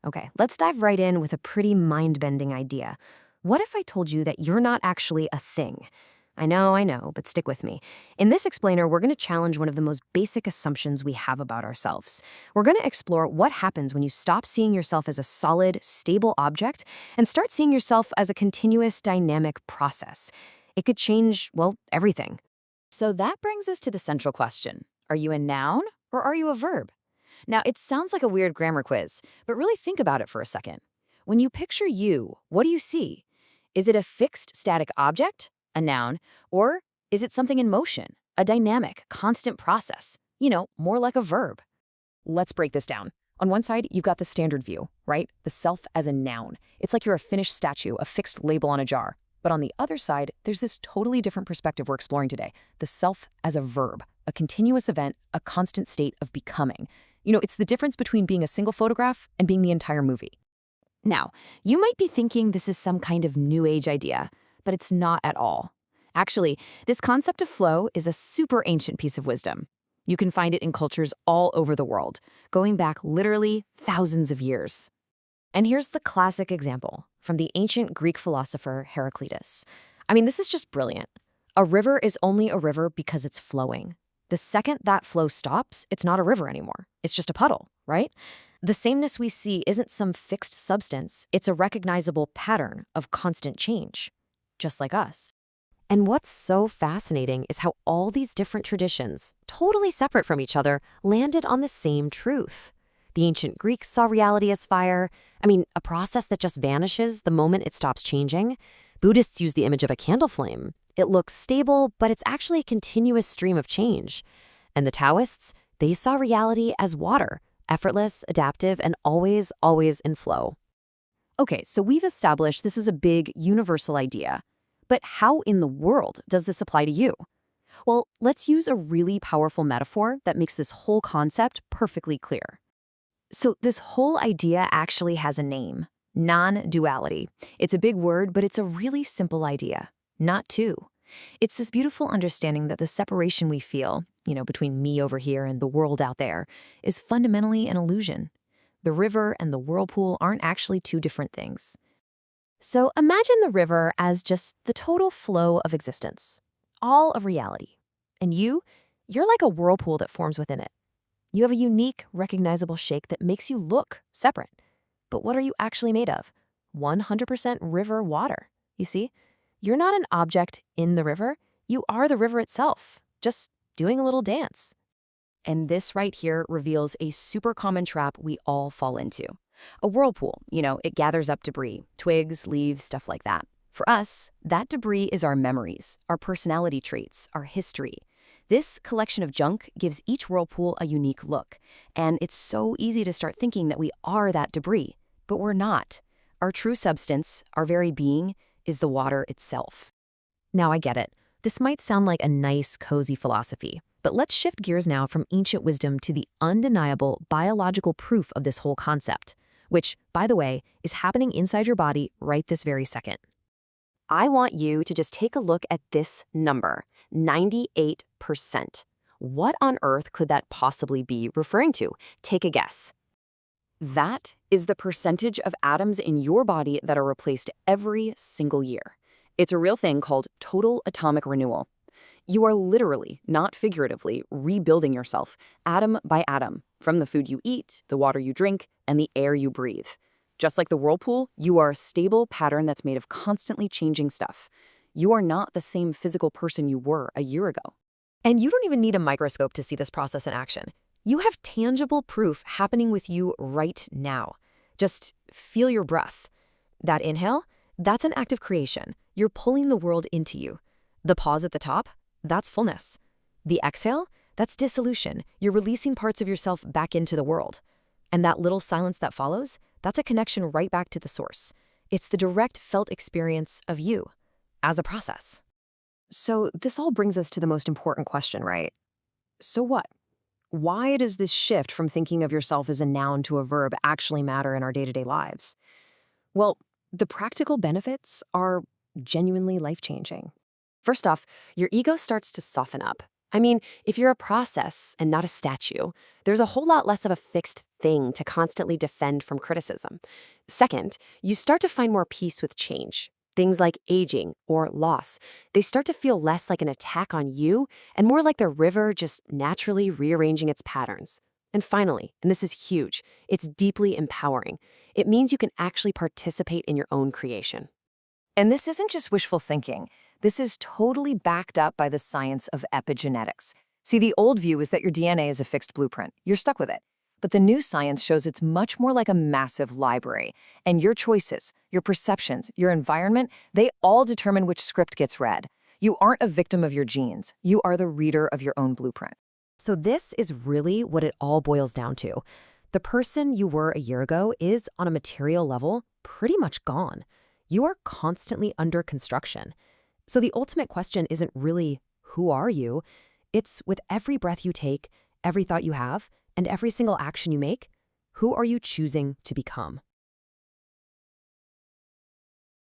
Okay, let's dive right in with a pretty mind-bending idea. What if I told you that you're not actually a thing? I know, but stick with me. In this explainer, we're going to challenge one of the most basic assumptions we have about ourselves. We're going to explore what happens when you stop seeing yourself as a solid, stable object and start seeing yourself as a continuous, dynamic process. It could change, well, everything. So that brings us to the central question. Are you a noun or are you a verb? Now, it sounds like a weird grammar quiz, but really think about it for a second. When you picture you, what do you see? Is it a fixed static object, a noun, or is it something in motion, a dynamic, constant process? More like a verb. Let's break this down. On one side, you've got the standard view, right? The self as a noun. It's like you're a finished statue, a fixed label on a jar. But on the other side, there's this totally different perspective we're exploring today. The self as a verb, a continuous event, a constant state of becoming. It's the difference between being a single photograph and being the entire movie. Now, you might be thinking this is some kind of new age idea, but it's not at all. Actually, this concept of flow is a super ancient piece of wisdom. You can find it in cultures all over the world, going back literally thousands of years. And here's the classic example from the ancient Greek philosopher Heraclitus. This is just brilliant. A river is only a river because it's flowing. The second that flow stops, it's not a river anymore. It's just a puddle, right? The sameness we see isn't some fixed substance. It's a recognizable pattern of constant change, just like us. And what's so fascinating is how all these different traditions, totally separate from each other, landed on the same truth. The ancient Greeks saw reality as fire. A process that just vanishes the moment it stops changing. Buddhists use the image of a candle flame. It looks stable, but it's actually a continuous stream of change. And the Taoists, they saw reality as water, effortless, adaptive, and always in flow. Okay, so we've established this is a big, universal idea. But how in the world does this apply to you? Well, let's use a really powerful metaphor that makes this whole concept perfectly clear. So this whole idea actually has a name, non-duality. It's a big word, but it's a really simple idea, not two. It's this beautiful understanding that the separation we feel, between me over here and the world out there, is fundamentally an illusion. The river and the whirlpool aren't actually two different things. So imagine the river as just the total flow of existence, all of reality. And you're like a whirlpool that forms within it. You have a unique, recognizable shake that makes you look separate. But what are you actually made of? 100% river water. You see? You're not an object in the river. You are the river itself, just doing a little dance. And this right here reveals a super common trap we all fall into. A whirlpool, it gathers up debris, twigs, leaves, stuff like that. For us, that debris is our memories, our personality traits, our history. This collection of junk gives each whirlpool a unique look, and it's so easy to start thinking that we are that debris, but we're not. Our true substance, our very being, is the water itself. Now I get it. This might sound like a nice, cozy philosophy, but let's shift gears now from ancient wisdom to the undeniable biological proof of this whole concept, which, by the way, is happening inside your body right this very second. I want you to just take a look at this number, 98%. What on earth could that possibly be referring to? Take a guess. That is the percentage of atoms in your body that are replaced every single year. It's a real thing called total atomic renewal. You are literally, not figuratively, rebuilding yourself, atom by atom, from the food you eat, the water you drink, and the air you breathe. Just like the whirlpool, you are a stable pattern that's made of constantly changing stuff. You are not the same physical person you were a year ago. And you don't even need a microscope to see this process in action. You have tangible proof happening with you right now. Just feel your breath. That inhale, that's an act of creation. You're pulling the world into you. The pause at the top, that's fullness. The exhale, that's dissolution. You're releasing parts of yourself back into the world. And that little silence that follows, that's a connection right back to the source. It's the direct felt experience of you as a process. So this all brings us to the most important question, right? So what? Why does this shift from thinking of yourself as a noun to a verb actually matter in our day-to-day lives? Well, the practical benefits are genuinely life-changing. First off, your ego starts to soften up. I mean, if you're a process and not a statue, there's a whole lot less of a fixed thing to constantly defend from criticism. Second, you start to find more peace with change. Things like aging or loss, they start to feel less like an attack on you and more like the river just naturally rearranging its patterns. And finally, and this is huge, it's deeply empowering. It means you can actually participate in your own creation. And this isn't just wishful thinking. This is totally backed up by the science of epigenetics. See, the old view is that your DNA is a fixed blueprint. You're stuck with it. But the new science shows it's much more like a massive library. And your choices, your perceptions, your environment, they all determine which script gets read. You aren't a victim of your genes. You are the reader of your own blueprint. So this is really what it all boils down to. The person you were a year ago is, on a material level, pretty much gone. You are constantly under construction. So the ultimate question isn't really, who are you? It's with every breath you take, every thought you have, and every single action you make, who are you choosing to become?